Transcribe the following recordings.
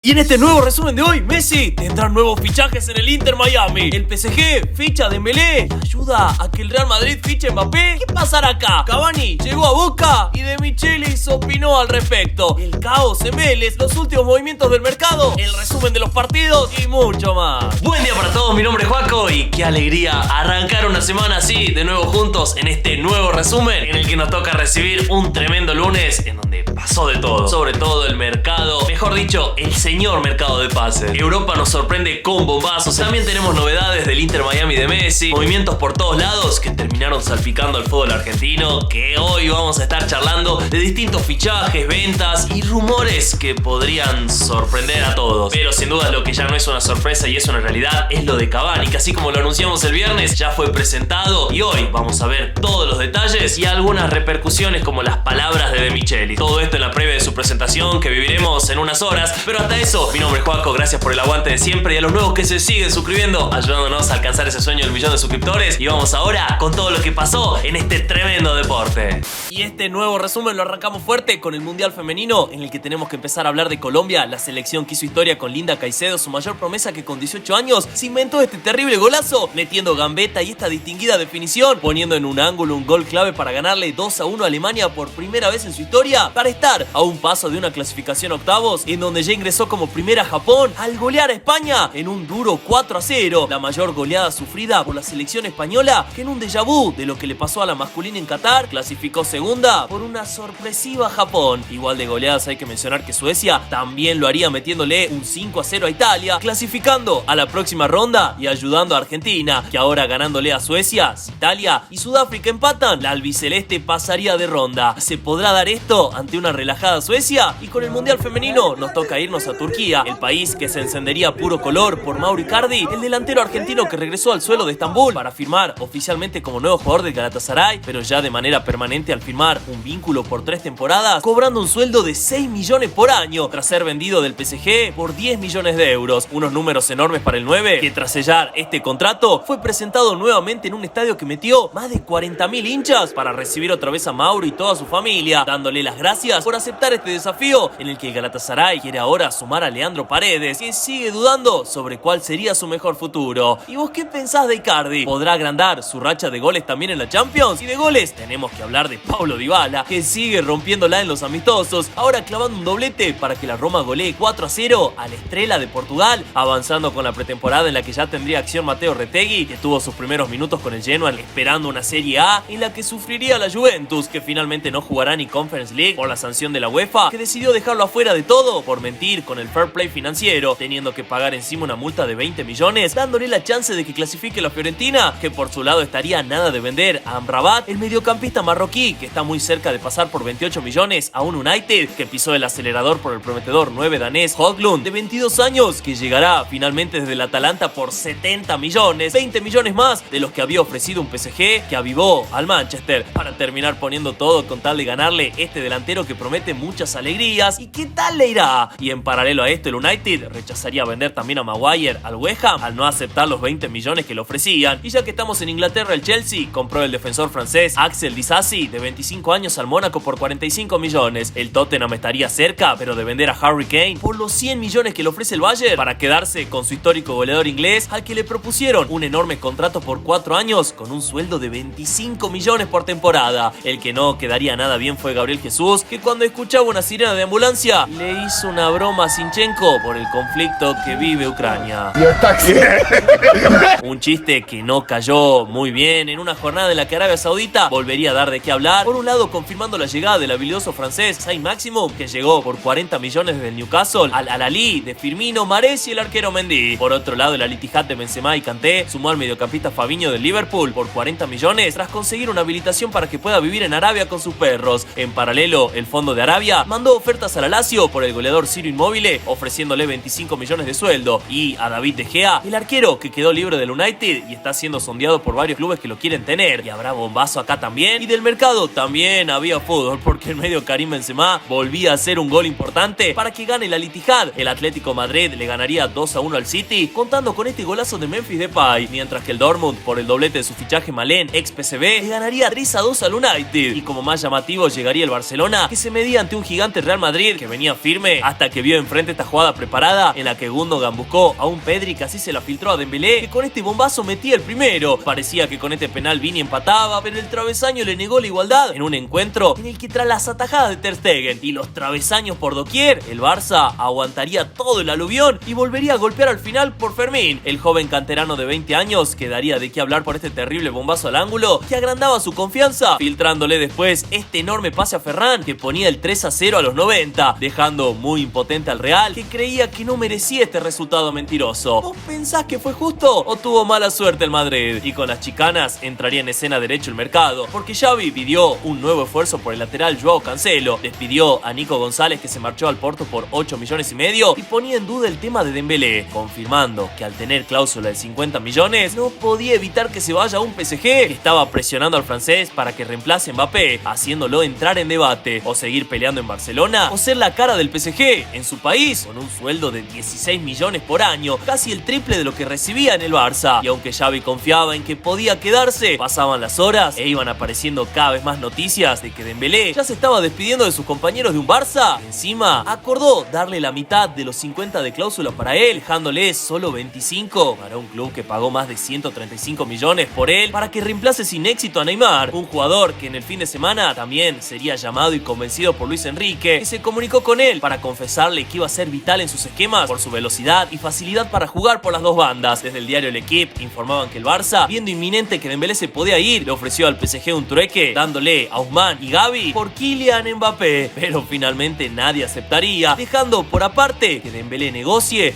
Y en este nuevo resumen de hoy, Messi tendrá nuevos fichajes en el Inter Miami. El PSG ficha a Dembélé y ayuda a que el Real Madrid fiche a Mbappé. ¿Qué pasará acá? Cavani llegó a Boca y De Michelis opinó al respecto. El caos en Vélez, los últimos movimientos del mercado, el resumen de los partidos y mucho más. Buen día para todos, mi nombre es Juaco y qué alegría arrancar una semana así de nuevo juntos en este nuevo resumen en el que nos toca recibir un tremendo lunes en donde pasó de todo, sobre todo el mercado, mejor dicho, el señor mercado de pases. Europa nos sorprende con bombazos. También tenemos novedades del Inter Miami de Messi, movimientos por todos lados que terminaron salpicando al fútbol argentino, que hoy vamos a estar charlando de distintos fichajes, ventas y rumores que podrían sorprender a todos. Pero sin duda lo que ya no es una sorpresa y es una realidad es lo de Cavani, que así como lo anunciamos el viernes, ya fue presentado y hoy vamos a ver todos los detalles y algunas repercusiones como las palabras de Michelis. Todo esto en la previa de su presentación que viviremos en unas horas, pero hasta eso, mi nombre es Juaco, gracias por el aguante de siempre y a los nuevos que se siguen suscribiendo, ayudándonos a alcanzar ese sueño del 1.000.000 de suscriptores. Y vamos ahora con todo lo que pasó en este tremendo deporte. Y este nuevo resumen lo arrancamos fuerte con el Mundial Femenino, en el que tenemos que empezar a hablar de Colombia, la selección que hizo historia con Linda Caicedo, su mayor promesa, que con 18 años se inventó este terrible golazo, metiendo gambeta y esta distinguida definición, poniendo en un ángulo un gol clave para ganarle 2-1 a Alemania por primera vez en su historia, para estar a un paso de una clasificación a octavos, en donde ya ingresó como primera a Japón al golear a España en un duro 4-0, la mayor goleada sufrida por la selección española, que en un déjà vu de lo que le pasó a la masculina en Qatar, clasificó segunda por una sorpresiva Japón. Igual de goleadas hay que mencionar que Suecia también lo haría metiéndole un 5-0 a Italia, clasificando a la próxima ronda y ayudando a Argentina, que ahora ganándole a Suecia, si Italia y Sudáfrica empatan, la albiceleste pasaría de ronda. ¿Se podrá dar esto ante una relajada Suecia? Y con el Mundial Femenino nos toca irnos a Turquía, el país que se encendería puro color por Mauro Icardi, el delantero argentino que regresó al suelo de Estambul para firmar oficialmente como nuevo jugador del Galatasaray, pero ya de manera permanente al firmar un vínculo por 3 temporadas, cobrando un sueldo de 6 millones por año, tras ser vendido del PSG por 10 millones de euros. Unos números enormes para el 9, que tras sellar este contrato, fue presentado nuevamente en un estadio que metió más de 40.000 hinchas para recibir otra vez a Mauro y toda su familia, dándole las gracias por aceptar este desafío en el que el Galatasaray quiere ahora sumar a Leandro Paredes, que sigue dudando sobre cuál sería su mejor futuro. ¿Y vos qué pensás de Icardi? ¿Podrá agrandar su racha de goles también en la Champions? Y de goles tenemos que hablar de Paulo Dybala, que sigue rompiéndola en los amistosos, ahora clavando un doblete para que la Roma golee 4-0 a la Estrela de Portugal, avanzando con la pretemporada en la que ya tendría acción Mateo Retegui, que tuvo sus primeros minutos con el Genoa esperando una Serie A en la que sufriría la Juventus, que finalmente no jugará ni Conference League por la sanción de la UEFA, que decidió dejarlo afuera de todo por mentir con el fair play financiero, teniendo que pagar encima una multa de 20 millones, dándole la chance de que clasifique la Fiorentina, que por su lado estaría nada de vender a Amrabat, el mediocampista marroquí, que está muy cerca de pasar por 28 millones a un United, que pisó el acelerador por el prometedor 9 danés Højlund, de 22 años, que llegará finalmente desde el Atalanta por 70 millones, 20 millones más de los que había ofrecido un PSG que avivó al Manchester, para terminar poniendo todo con tal de ganarle este delantero que promete muchas alegrías. ¿Y qué tal le irá? Y en paralelo a esto, el United rechazaría vender también a Maguire al West Ham al no aceptar los 20 millones que le ofrecían. Y ya que estamos en Inglaterra, el Chelsea compró el defensor francés Axel Disasi, de 25 años, al Mónaco por 45 millones. El Tottenham estaría cerca, pero de vender a Harry Kane por los 100 millones que le ofrece el Bayern, para quedarse con su histórico goleador inglés, al que le propusieron un enorme contrato por 4 años con un sueldo de 25 millones por temporada. El que no quedaría nada bien fue Gabriel Jesús, que cuando escuchaba una sirena de ambulancia le hizo una broma a Zinchenko por el conflicto que vive Ucrania. Un chiste que no cayó muy bien en una jornada en la que Arabia Saudita volvería a dar de qué hablar. Por un lado, confirmando la llegada del habilidoso francés Saint-Maximin, que llegó por 40 millones desde el Newcastle al Al-Ahly de Firmino, Mahrez y el arquero Mendy. Por otro lado, el Al-Ittihad de Benzema y Kanté sumó al mediocampista Fabinho del Liverpool por 40 millones tras conseguir una habilitación para que pueda vivir en Arabia con sus perros. En paralelo, el Fondo de Arabia mandó ofertas a la Lazio por el goleador Ciro Immobile, ofreciéndole 25 millones de sueldo, y a David De Gea, el arquero que quedó libre del United y está siendo sondeado por varios clubes que lo quieren tener. Y habrá bombazo acá también. Y del mercado también había fútbol, porque en medio Karim Benzema volvía a hacer un gol importante para que gane el Al-Ittihad. El Atlético Madrid le ganaría 2-1 al City, contando con este golazo de Memphis Depay, mientras que el Dortmund, por el doblete de su fichaje Malen, ex PSV, le ganaría 3-2 al United. Y como más llamativo, llegaría el Barcelona Barcelona, que se medía ante un gigante Real Madrid que venía firme hasta que vio enfrente esta jugada preparada en la que Gundogan buscó a un Pedri que así se la filtró a Dembélé, que con este bombazo metía el primero. Parecía que con este penal Vini empataba, pero el travesaño le negó la igualdad en un encuentro en el que tras las atajadas de Ter Stegen y los travesaños por doquier, el Barça aguantaría todo el aluvión y volvería a golpear al final por Fermín, el joven canterano de 20 años que daría de qué hablar por este terrible bombazo al ángulo que agrandaba su confianza, filtrándole después este enorme pase a Ferran que ponía el 3-0 a los 90, dejando muy impotente al Real, que creía que no merecía este resultado mentiroso. ¿Vos pensás que fue justo o tuvo mala suerte el Madrid? Y con las chicanas entraría en escena derecho el mercado, porque Xavi pidió un nuevo esfuerzo por el lateral Joao Cancelo, despidió a Nico González que se marchó al Porto por 8,5 millones y ponía en duda el tema de Dembélé, confirmando que al tener cláusula de 50 millones no podía evitar que se vaya a un PSG que estaba presionando al francés para que reemplace a Mbappé, haciéndolo entrar en debate, o seguir peleando en Barcelona o ser la cara del PSG en su país con un sueldo de 16 millones por año, casi el triple de lo que recibía en el Barça. Y aunque Xavi confiaba en que podía quedarse, pasaban las horas e iban apareciendo cada vez más noticias de que Dembélé ya se estaba despidiendo de sus compañeros de un Barça. Encima acordó darle la mitad de los 50 de cláusula para él, dejándole solo 25 para un club que pagó más de 135 millones por él para que reemplace sin éxito a Neymar, un jugador que en el fin de semana también sería llamado y convencido por Luis Enrique, que se comunicó con él para confesarle que iba a ser vital en sus esquemas por su velocidad y facilidad para jugar por las dos bandas. Desde el diario L'Equipe informaban que el Barça, viendo inminente que Dembélé se podía ir, le ofreció al PSG un trueque, dándole a Ousmane y Gavi por Kylian Mbappé, pero finalmente nadie aceptaría, dejando por aparte que Dembélé negocie,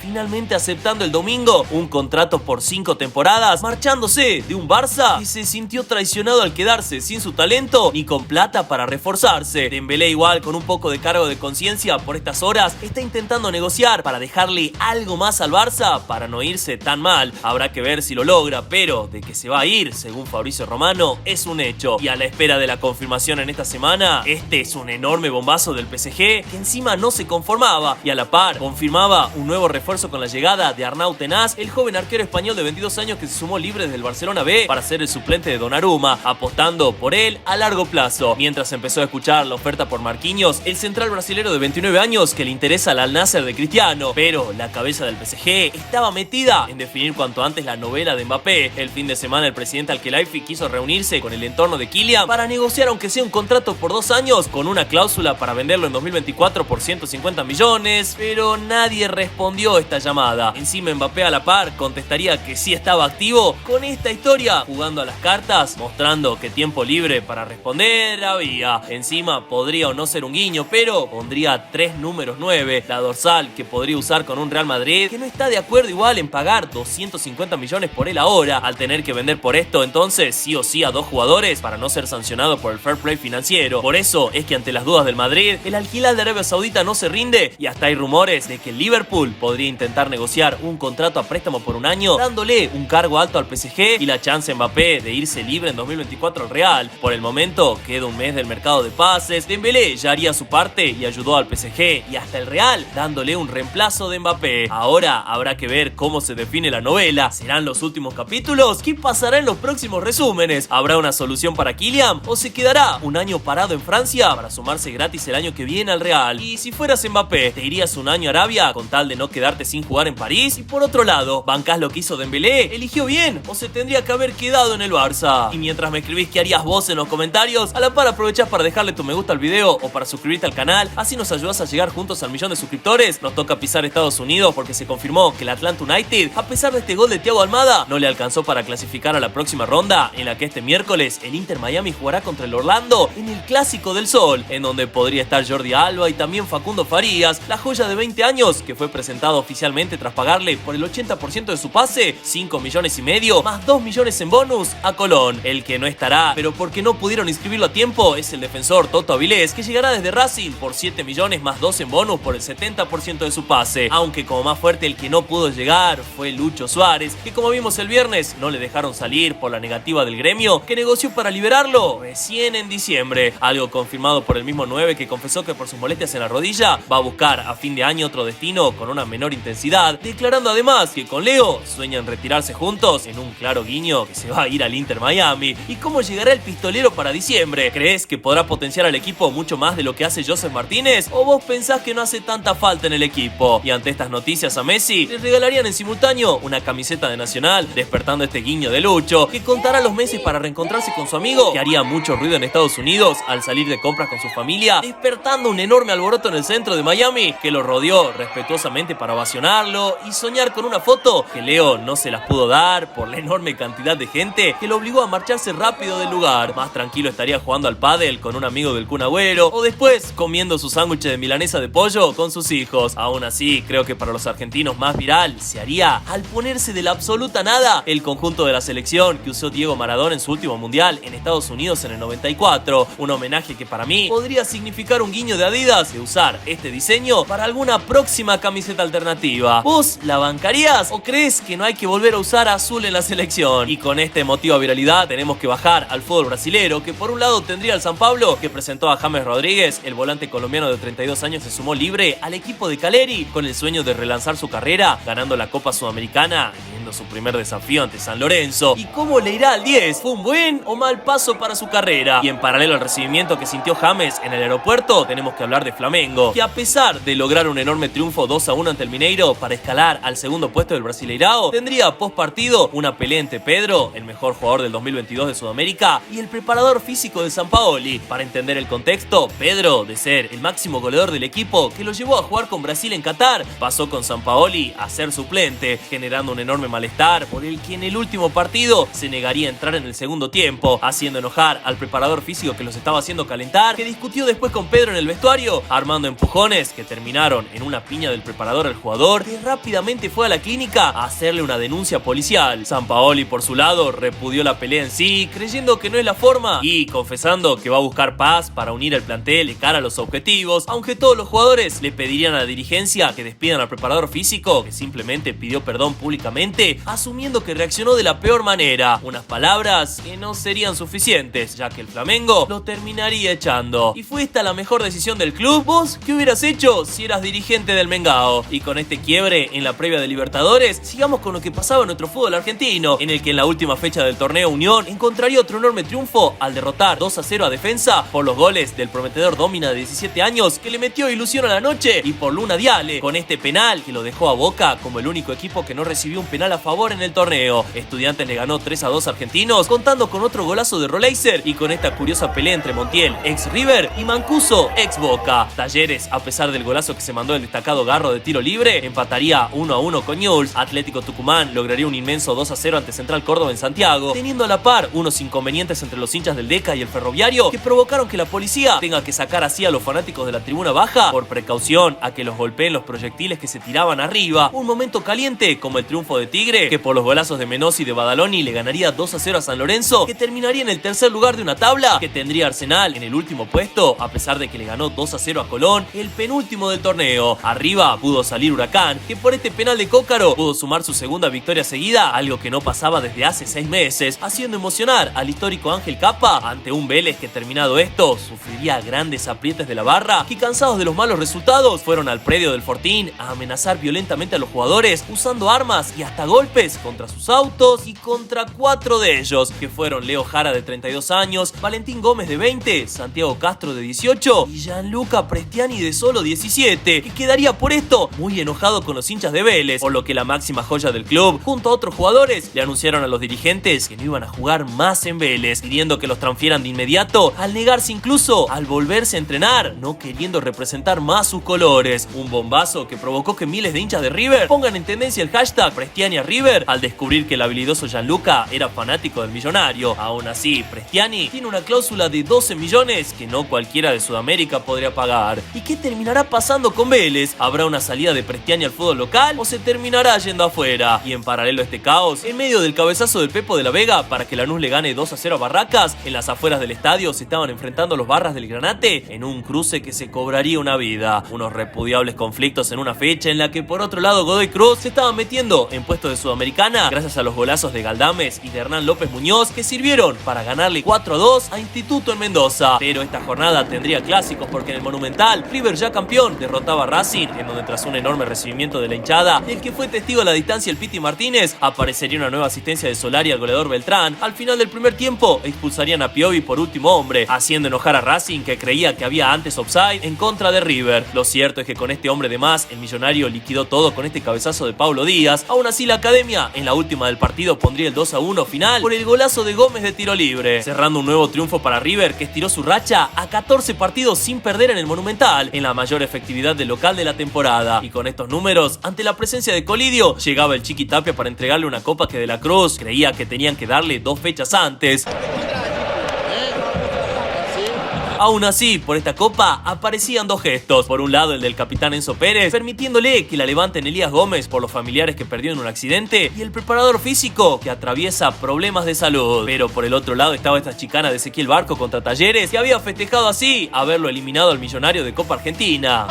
finalmente aceptando el domingo un contrato por 5 temporadas, marchándose de un Barça que se sintió traicionado al quedarse sin su talento ni con plata para reforzarse. Dembélé, igual con un poco de cargo de conciencia por estas horas, está intentando negociar para dejarle algo más al Barça para no irse tan mal. Habrá que ver si lo logra, pero de que se va a ir, según Fabrizio Romano, es un hecho. Y a la espera de la confirmación en esta semana, este es un enorme bombazo del PSG que encima no se conformaba y a la par confirmaba un nuevo refuerzo con la llegada de Arnau Tenaz, el joven arquero español de 22 años que se sumó libre desde el Barcelona B para ser el suplente de Donnarumma, apostando por él a largo plazo. Mientras empezó a escuchar la oferta por Marquinhos, el central brasilero de 29 años que le interesa al Al Nassr de Cristiano, pero la cabeza del PSG estaba metida en definir cuanto antes la novela de Mbappé. El fin de semana el presidente Al-Khelaifi quiso reunirse con el entorno de Kylian para negociar aunque sea un contrato por 2 años con una cláusula para venderlo en 2024 por 150 millones, pero nadie respondió esta llamada. Encima Mbappé a la par contestaría que sí estaba activo con esta historia, jugando a las cartas, mostrando que tiempo libre para responder había. Encima podría o no ser un guiño, pero pondría 3 números 9, la dorsal que podría usar con un Real Madrid que no está de acuerdo igual en pagar 250 millones por él ahora, al tener que vender por esto entonces sí o sí a 2 jugadores para no ser sancionado por el fair play financiero. Por eso es que ante las dudas del Madrid, el Al Hilal de Arabia Saudita no se rinde y hasta hay rumores de que el Liverpool podría intentar negociar un contrato a préstamo por un año, dándole un cargo alto al PSG y la chance a Mbappé de irse libre en 2024 al Real. Por el momento queda un mes del mercado de pases, Dembélé ya haría su parte y ayudó al PSG y hasta el Real dándole un reemplazo de Mbappé. Ahora habrá que ver cómo se define la novela. ¿Serán los últimos capítulos? ¿Qué pasará en los próximos resúmenes? ¿Habrá una solución para Kylian o se quedará un año parado en Francia para sumarse gratis el año que viene al Real? Y si fueras Mbappé, ¿te irías un año a Arabia con tal de no quedarte sin jugar en París? Y por otro lado, ¿bancás lo que hizo Dembélé? ¿Eligió bien o se tendría que haber quedado en el Barça? Y mientras me escribís qué harías vos en los comentarios, a la par aprovechás para dejarle tu me gusta al video o para suscribirte al canal, así nos ayudás a llegar juntos al 1.000.000 de suscriptores. Nos toca pisar Estados Unidos porque se confirmó que el Atlanta United, a pesar de este gol de Thiago Almada, no le alcanzó para clasificar a la próxima ronda, en la que este miércoles el Inter Miami jugará contra el Orlando en el Clásico del Sol, en donde podría estar Jordi Alba y también Facundo Farías, la joya de 20 años que fue presentado oficialmente tras pagarle por el 80% de su pase 5,5 millones más 2 millones en bonus a Colón. El que no estará, pero porque no pudieron inscribirlo a tiempo, es el defensor Toto Avilés, que llegará desde Racing por 7 millones más 2 en bonus por el 70% de su pase. Aunque como más fuerte el que no pudo llegar fue Lucho Suárez, que como vimos el viernes no le dejaron salir por la negativa del gremio, que negoció para liberarlo recién en diciembre. Algo confirmado por el mismo 9, que confesó que por sus molestias en la rodilla va a buscar a fin de año otro destino con una menor intensidad, declarando además que con Leo sueñan retirarse juntos en un claro guiño que se va a ir al Inter Miami. ¿Y cómo llegará el pistolero para diciembre? ¿Crees que podrá potenciar al equipo mucho más de lo que hace Josef Martínez? ¿O vos pensás que no hace tanta falta en el equipo? Y ante estas noticias a Messi, les regalarían en simultáneo una camiseta de Nacional, despertando este guiño de Lucho, que contará los meses para reencontrarse con su amigo, que haría mucho ruido en Estados Unidos al salir de compras con su familia, despertando un enorme alboroto en el centro de Miami, que lo rodeó respetuosamente para ovacionarlo y soñar con una foto que Leo no se las pudo dar por la enorme cantidad de gente que lo obligó a marcharse rápido del lugar. Más tranquilo estaría jugando al pádel con un amigo del Kun Agüero, o después comiendo su sándwich de milanesa de pollo con sus hijos. Aún así, creo que para los argentinos más viral se haría al ponerse de la absoluta nada el conjunto de la selección que usó Diego Maradona en su último mundial en Estados Unidos en el 94. Un homenaje que para mí podría significar un guiño de Adidas de usar este diseño para alguna próxima camiseta alternativa. ¿Vos la bancarías o crees que no hay que volver a usar azul en la selección? Y con esta emotiva viralidad tenemos que bajar al fútbol brasilero, que por un lado tendría al San Pablo, que presentó a James Rodríguez. El volante colombiano de 32 años se sumó libre al equipo de Caleri con el sueño de relanzar su carrera, ganando la Copa Sudamericana, teniendo su primer desafío ante San Lorenzo. ¿Y cómo le irá al 10? ¿Fue un buen o mal paso para su carrera? Y en paralelo al recibimiento que sintió James en el aeropuerto, tenemos que hablar de Flamengo, que a pesar de lograr un enorme triunfo 2-1 ante el Mineiro para escalar al segundo puesto del Brasileirao, tendría post partido una pelea entre Pedro, el mejor jugador del 2022 de Sudamérica, y el preparador físico de Sampaoli. Para entender el contexto, Pedro, de ser el máximo goleador del equipo que lo llevó a jugar con Brasil en Qatar, pasó con Sampaoli a ser suplente, generando un enorme malestar por el que en el último partido se negaría a entrar en el segundo tiempo, haciendo enojar al preparador físico que los estaba haciendo calentar, que discutió después con Pedro en el vestuario, armando empujones que terminaron en una piña del preparador al jugador, que rápidamente fue a la clínica a hacerle una denuncia policial. Sampaoli, por su lado, repudió la pelea en sí, creyendo que no es la forma y confesando que va a buscar paz para unir el plantel de cara a los objetivos, aunque todos los jugadores le pedirían a la dirigencia que despidan al preparador físico, que simplemente pidió perdón públicamente, asumiendo que reaccionó de la peor manera. Unas palabras que no serían suficientes, ya que el Flamengo lo terminaría echando. ¿Y fue esta la mejor decisión del club? ¿Vos qué hubieras hecho si eras dirigente del Mengao? Y con este quiebre en la previa de Libertadores, sigamos con lo que pasaba en nuestro fútbol argentino, en el que en la última fecha del torneo Unión encontraría otro enorme triunfo al derrotar 2-0 a Defensa por los goles del prometedor Domina de 17 años que le metió ilusión a la noche, y por Luna Diale con este penal que lo dejó a Boca como el único equipo que no recibió un penal a favor en el torneo. Estudiantes le ganó 3-2 a Argentinos, contando con otro golazo de Roleiser, y con esta curiosa pelea entre Montiel, ex River, y Mancuso, ex Boca. Talleres, a pesar del golazo que se mandó el destacado Garro de tiro libre, empataría 1-1 con Newell's. Atlético Tucumán lograría un inmenso 2-0 ante Central Córdoba en Santiago, teniendo a la par unos inconvenientes entre los hinchas del Deca y el Ferroviario que provocaron que la policía tenga que sacar así a los fanáticos de la tribuna baja por precaución a que los golpeen los proyectiles que se tiraban arriba. Un momento caliente como el triunfo de Tigre, que por los golazos de Menossi y de Badaloni le ganaría 2-0 a San Lorenzo, que terminaría en el tercer lugar de una tabla que tendría Arsenal en el último puesto, a pesar de que le ganó 2-0 a Colón, el penúltimo del torneo. Arriba pudo salir Huracán, que por este penal de Cócaro pudo sumar su segunda victoria seguida, algo que no pasaba desde hace 6 meses, haciendo emocionar al histórico Ángel Capa ante un Vélez que, terminado esto, sufriría grandes aprietes de la barra, que cansados de los malos resultados fueron al predio del Fortín a amenazar violentamente a los jugadores, usando armas y hasta golpes contra sus autos, y contra 4 de ellos, que fueron Leo Jara de 32 años, Valentín Gómez de 20, Santiago Castro de 18 y Gianluca Prestiani de solo 17, que quedaría por esto muy enojado con los hinchas de Vélez, por lo que la máxima joya del club, junto a otros jugadores, le anunciaron a los dirigentes que no iban a jugar más en Vélez, pidiendo que los transfieran de inmediato, al negarse incluso al volverse a entrenar, no queriendo representar más sus colores. Un bombazo que provocó que miles de hinchas de River pongan en tendencia el hashtag Prestiani a River al descubrir que el habilidoso Gianluca era fanático del millonario. Aún así, Prestiani tiene una cláusula de 12 millones que no cualquiera de Sudamérica podría pagar. ¿Y qué terminará pasando con Vélez? ¿Habrá una salida de Prestiani al fútbol local o se terminará yendo afuera? Y en paralelo a este caos, en medio del cabezazo del Pepo de la Vega para que Lanús le gane 2-0 a Barracas, en las afueras del estadio se estaban enfrentando los barras del Granate en un cruce que se cobraría una vida. Unos repudiables conflictos en una fecha en la que por otro lado Godoy Cruz se estaba metiendo en puestos de Sudamericana gracias a los golazos de Galdames y de Hernán López Muñoz, que sirvieron para ganarle 4-2 a Instituto en Mendoza. Pero esta jornada tendría clásicos, porque en el Monumental River, ya campeón, derrotaba a Racing, en donde tras una enorme recibimiento de la hinchada, del que fue testigo a la distancia el Piti Martínez, aparecería una nueva asistencia de Solari al goleador Beltrán. Al final del primer tiempo expulsarían a Piovi por último hombre, haciendo enojar a Racing, que creía que había antes offside en contra de River. Lo cierto es que con este hombre de más, el millonario liquidó todo con este cabezazo de Paulo Díaz. Aún así, la academia en la última del partido pondría el 2-1 final por el golazo de Gómez de tiro libre, cerrando un nuevo triunfo para River, que estiró su racha a 14 partidos sin perder en el Monumental, en la mayor efectividad del local de la temporada. Y con estos números, ante la presencia de Colidio, llegaba el Chiqui Tapia para entregarle una copa que De la Cruz creía que tenían que darle 2 fechas antes. Aún así, por esta copa aparecían 2 gestos. Por un lado, el del capitán Enzo Pérez, permitiéndole que la levanten Elías Gómez por los familiares que perdió en un accidente, y el preparador físico, que atraviesa problemas de salud. Pero por el otro lado estaba esta chicana de Ezequiel Barco contra Talleres, que había festejado así haberlo eliminado al Millonario de Copa Argentina.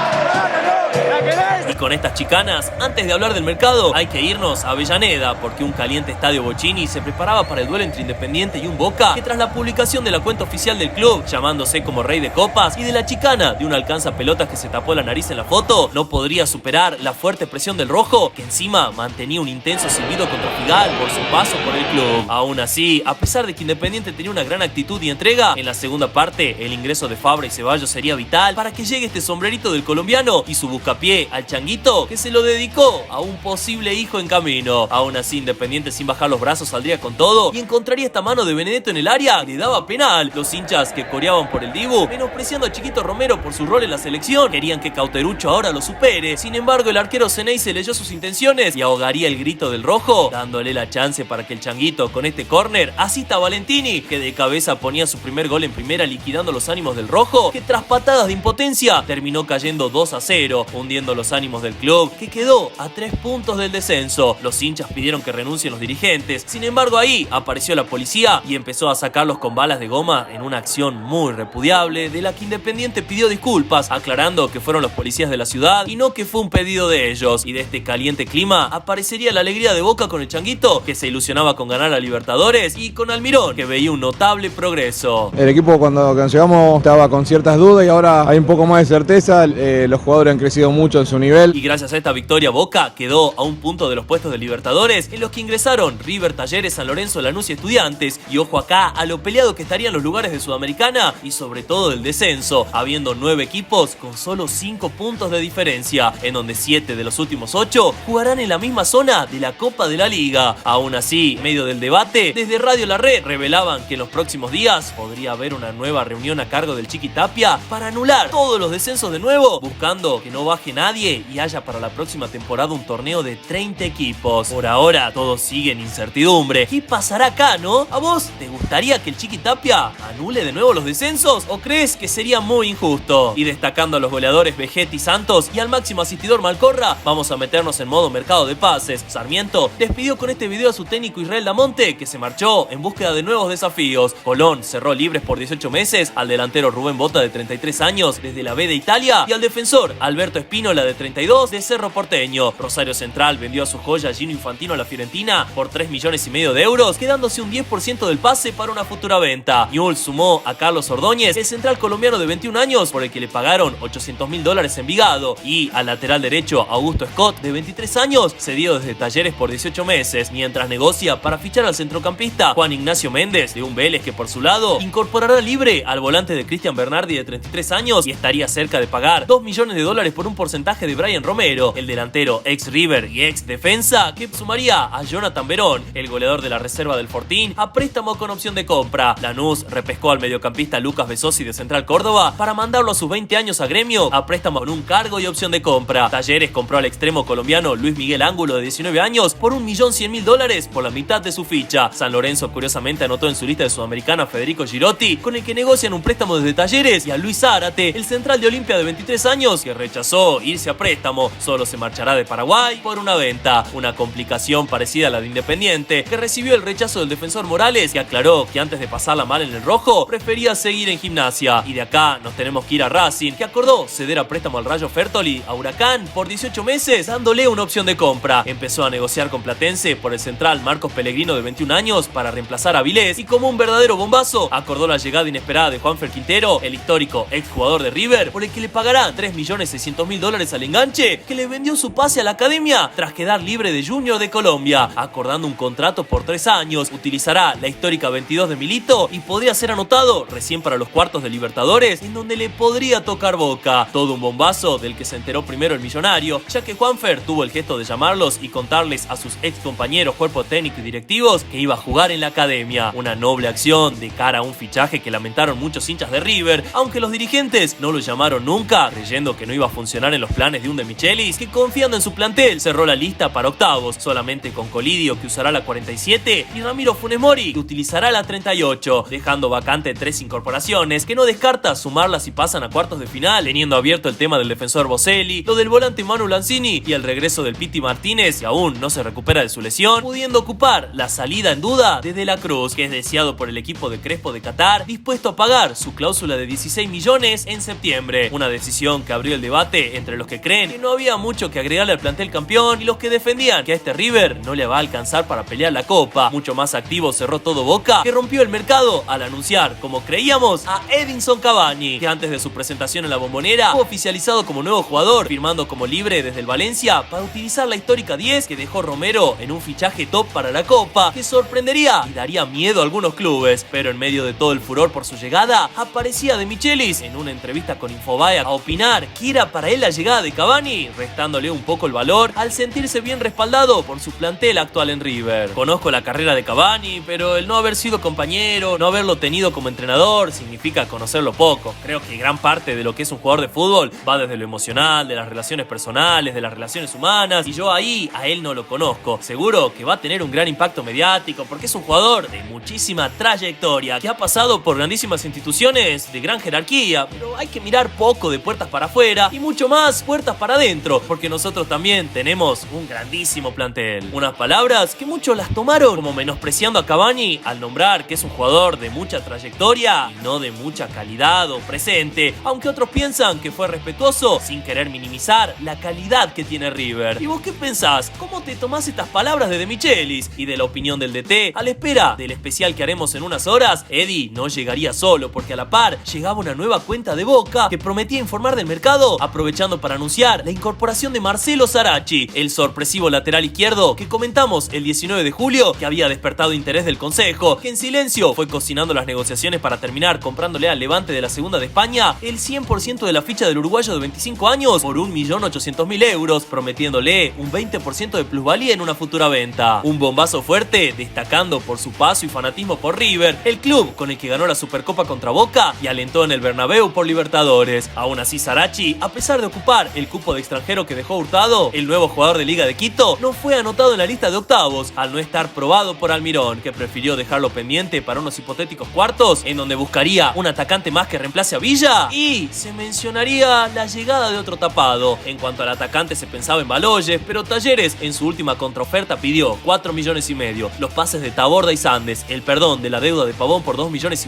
Y con estas chicanas, antes de hablar del mercado, hay que irnos a Avellaneda, porque un caliente estadio Bocchini se preparaba para el duelo entre Independiente y un Boca, que tras la publicación de la cuenta oficial del club, llamándose como Rey de Copas, y de la chicana de un alcanzapelotas que se tapó la nariz en la foto, no podría superar la fuerte presión del rojo, que encima mantenía un intenso silbido contra Figal por su paso por el club. Aún así, a pesar de que Independiente tenía una gran actitud y entrega, en la segunda parte, el ingreso de Fabra y Ceballos sería vital para que llegue este sombrerito del colombiano y su buscapié al Changuito, que se lo dedicó a un posible hijo en camino. Aún así, Independiente sin bajar los brazos saldría con todo y encontraría esta mano de Benedetto en el área, le daba penal. Los hinchas que coreaban por el Dibu, menospreciando a Chiquito Romero por su rol en la selección, querían que Cauterucho ahora lo supere. Sin embargo, el arquero Ceneice leyó sus intenciones y ahogaría el grito del rojo, dándole la chance para que el Changuito con este córner asista a Valentini, que de cabeza ponía su primer gol en primera, liquidando los ánimos del rojo, que tras patadas de impotencia terminó cayendo 2-0, hundiendo los ánimos del club, que quedó a 3 puntos del descenso. Los hinchas pidieron que renuncien los dirigentes. Sin embargo, ahí apareció la policía y empezó a sacarlos con balas de goma en una acción muy repudiable, de la que Independiente pidió disculpas, aclarando que fueron los policías de la ciudad y no que fue un pedido de ellos. Y de este caliente clima aparecería la alegría de Boca con el Changuito, que se ilusionaba con ganar a Libertadores, y con Almirón, que veía un notable progreso. El equipo cuando llegamos estaba con ciertas dudas y ahora hay un poco más de certeza. Los jugadores han crecido mucho en su nivel. Y gracias a esta victoria, Boca quedó a un punto de los puestos de Libertadores, en los que ingresaron River, Talleres, San Lorenzo, Lanús y Estudiantes. Y ojo acá a lo peleado que estarían los lugares de Sudamericana y sobre todo del descenso, habiendo 9 equipos con solo 5 puntos de diferencia, en donde 7 de los últimos 8 jugarán en la misma zona de la Copa de la Liga. Aún así, en medio del debate, desde Radio La Red revelaban que en los próximos días podría haber una nueva reunión a cargo del Chiqui Tapia para anular todos los descensos de nuevo, buscando que no baje nadie y haya para la próxima temporada un torneo de 30 equipos. Por ahora, todo sigue en incertidumbre. ¿Qué pasará acá, no? ¿A vos te gustaría que el Chiqui Tapia anule de nuevo los descensos o crees que sería muy injusto? Y destacando a los goleadores Vegetti, Santos y al máximo asistidor Malcorra, vamos a meternos en modo mercado de pases. Sarmiento despidió con este video a su técnico Israel Damonte, que se marchó en búsqueda de nuevos desafíos. Colón cerró libres por 18 meses al delantero Rubén Bota, de 33 años, desde la B de Italia, y al defensor Alberto Espínola, de 32, de Cerro Porteño. Rosario Central vendió a su joya Gino Infantino a la Fiorentina por 3,5 millones de euros, quedándose un 10% del pase para una futura venta. Newell's sumó a Carlos Ordóñez, el central colombiano de 21 años, por el que le pagaron $800,000 en Vigado, y al lateral derecho Augusto Scott, de 23 años, cedido desde Talleres por 18 meses, mientras negocia para fichar al centrocampista Juan Ignacio Méndez, de un Vélez, que por su lado incorporará libre al volante de Cristian Bernardi, de 33 años, y estaría cerca de pagar $2 millones por un porcentaje de Brian Romero, el delantero ex River y ex defensa, que sumaría a Jonathan Verón, el goleador de la reserva del Fortín, a préstamo con opción de compra. Lanús repescó al mediocampista Lucas Besosi, de Central Córdoba, para mandarlo a sus 20 años a Gremio a préstamo con un cargo y opción de compra. Talleres compró al extremo colombiano Luis Miguel Ángulo, de 19 años, por $1.100.000 por la mitad de su ficha. San Lorenzo curiosamente anotó en su lista de Sudamericana a Federico Girotti, con el que negocian un préstamo desde Talleres, y a Luis Zárate, el central de Olimpia de 23 años, que rechazó irse a préstamo. Solo se marchará de Paraguay por una venta. Una complicación parecida a la de Independiente, que recibió el rechazo del defensor Morales, que aclaró que antes de pasarla mal en el rojo, prefería seguir en Gimnasia. Y de acá nos tenemos que ir a Racing, que acordó ceder a préstamo al Rayo Fertoli a Huracán por 18 meses, dándole una opción de compra. Empezó a negociar con Platense por el central Marcos Pellegrino, de 21 años, para reemplazar a Vilés, y como un verdadero bombazo, acordó la llegada inesperada de Juanfer Quintero, el histórico exjugador de River, por el que le pagará $3,600,000 $200.000 al enganche, que le vendió su pase a la academia tras quedar libre de Junior de Colombia, acordando un contrato por 3 años. Utilizará la histórica 22 de Milito y podría ser anotado recién para los cuartos de Libertadores, en donde le podría tocar Boca. Todo un bombazo del que se enteró primero el millonario, ya que Juanfer tuvo el gesto de llamarlos y contarles a sus ex compañeros, cuerpo técnico y directivos que iba a jugar en la academia. Una noble acción de cara a un fichaje que lamentaron muchos hinchas de River, aunque los dirigentes no lo llamaron nunca, creyendo que no iba a funcionar en los planes de un De Michelis, que confiando en su plantel cerró la lista para octavos, solamente con Colidio, que usará la 47, y Ramiro Funes Mori, que utilizará la 38, dejando vacante 3 incorporaciones que no descarta sumarlas si pasan a cuartos de final, teniendo abierto el tema del defensor Boselli, lo del volante Manu Lanzini y el regreso del Piti Martínez, que aún no se recupera de su lesión, pudiendo ocupar la salida en duda de De la Cruz, que es deseado por el equipo de Crespo de Qatar, dispuesto a pagar su cláusula de 16 millones en septiembre. Una decisión que abrió el debate entre los que creen que no había mucho que agregarle al plantel campeón y los que defendían que a este River no le va a alcanzar para pelear la Copa. Mucho más activo cerró todo Boca, que rompió el mercado al anunciar, como creíamos, a Edinson Cavani, que antes de su presentación en la Bombonera fue oficializado como nuevo jugador, firmando como libre desde el Valencia para utilizar la histórica 10 que dejó Romero en un fichaje top para la Copa, que sorprendería y daría miedo a algunos clubes. Pero en medio de todo el furor por su llegada, aparecía De Michelis en una entrevista con Infobae a opinar que era para él la llegada de Cavani, restándole un poco el valor al sentirse bien respaldado por su plantel actual en River. Conozco la carrera de Cavani, pero el no haber sido compañero, no haberlo tenido como entrenador, significa conocerlo poco. Creo que gran parte de lo que es un jugador de fútbol va desde lo emocional, de las relaciones personales, de las relaciones humanas, y yo ahí a él no lo conozco. Seguro que va a tener un gran impacto mediático porque es un jugador de muchísima trayectoria, que ha pasado por grandísimas instituciones de gran jerarquía, pero hay que mirar poco de puertas para afuera y mucho más puertas para adentro, porque nosotros también tenemos un grandísimo plantel. Unas palabras que muchos las tomaron como menospreciando a Cavani al nombrar que es un jugador de mucha trayectoria y no de mucha calidad o presente, aunque otros piensan que fue respetuoso sin querer minimizar la calidad que tiene River. ¿Y vos qué pensás? ¿Cómo te tomás estas palabras de Michelis y de la opinión del DT? A la espera del especial que haremos en unas horas, Eddie no llegaría solo, porque a la par llegaba una nueva cuenta de Boca que prometía informar del mercado, aprovechando para anunciar la incorporación de Marcelo Sarachi, el sorpresivo lateral izquierdo que comentamos el 19 de julio que había despertado interés del Consejo, que en silencio fue cocinando las negociaciones para terminar comprándole al Levante de la Segunda de España el 100% de la ficha del uruguayo de 25 años por 1.800.000 euros, prometiéndole un 20% de plusvalía en una futura venta. Un bombazo fuerte, destacando por su paso y fanatismo por River, el club con el que ganó la Supercopa contra Boca y alentó en el Bernabéu por Libertadores. Aún así, Sarachi, a pesar de ocupar el cupo de extranjero que dejó Hurtado, el nuevo jugador de Liga de Quito, no fue anotado en la lista de octavos, al no estar probado por Almirón, que prefirió dejarlo pendiente para unos hipotéticos cuartos, en donde buscaría un atacante más que reemplace a Villa, y se mencionaría la llegada de otro tapado. En cuanto al atacante se pensaba en Baloyes, pero Talleres en su última contraoferta pidió 4,5 millones, los pases de Taborda y Sandes, el perdón de la deuda de Pavón por 2,5 millones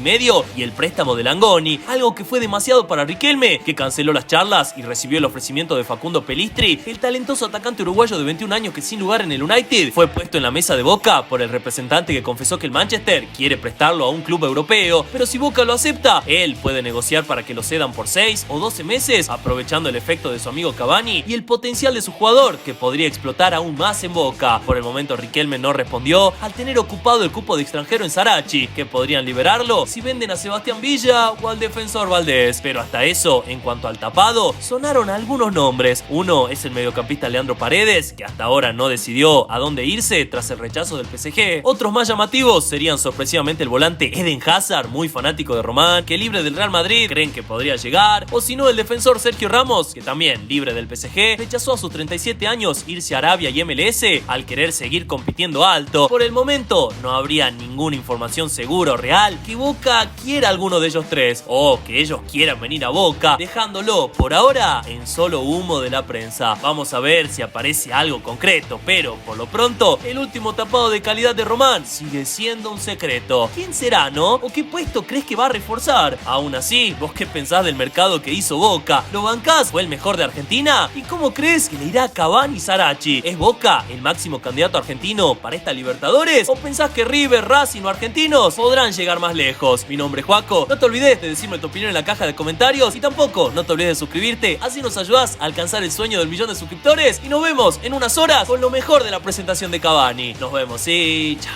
y el préstamo de Langoni, algo que fue demasiado para Riquelme, que canceló las charlas y recibió el ofrecimiento de Facundo Pelistri, el talentoso atacante uruguayo de 21 años que sin lugar en el United fue puesto en la mesa de Boca por el representante, que confesó que el Manchester quiere prestarlo a un club europeo, pero si Boca lo acepta, él puede negociar para que lo cedan por 6 o 12 meses, aprovechando el efecto de su amigo Cavani y el potencial de su jugador, que podría explotar aún más en Boca. Por el momento Riquelme no respondió, al tener ocupado el cupo de extranjero en Sarachi, que podrían liberarlo si venden a Sebastián Villa o al defensor Valdés. Pero hasta eso, en cuanto al tapado, sonaron algunos nombres. Uno es el mediocampista Leandro Paredes, que hasta ahora no decidió a dónde irse tras el rechazo del PSG. Otros más llamativos serían sorpresivamente el volante Eden Hazard, muy fanático de Román, que libre del Real Madrid creen que podría llegar, o si no el defensor Sergio Ramos, que también libre del PSG, rechazó a sus 37 años irse a Arabia y MLS al querer seguir compitiendo alto. Por el momento no habría ninguna información segura o real que Boca quiera alguno de ellos tres, o que ellos quieran venir a Boca, dejándolo por ahora en solo humo de la prensa. Vamos a ver si aparece algo concreto, pero por lo pronto el último tapado de calidad de Román sigue siendo un secreto. ¿Quién será, no? ¿O qué puesto crees que va a reforzar? Aún así, ¿vos qué pensás del mercado que hizo Boca? ¿Lo bancás? ¿Fue el mejor de Argentina? ¿Y cómo crees que le irá a Cavani y Sarachi? ¿Es Boca el máximo candidato argentino para esta Libertadores? ¿O pensás que River, Racing o Argentinos podrán llegar más lejos? Mi nombre es Juaco, no te olvides de decirme tu opinión en la caja de comentarios y tampoco no te olvides de suscribirte así nos ayudás a alcanzar el sueño del 1.000.000 de suscriptores y nos vemos en unas horas con lo mejor de la presentación de Cavani. Nos vemos, sí, chao.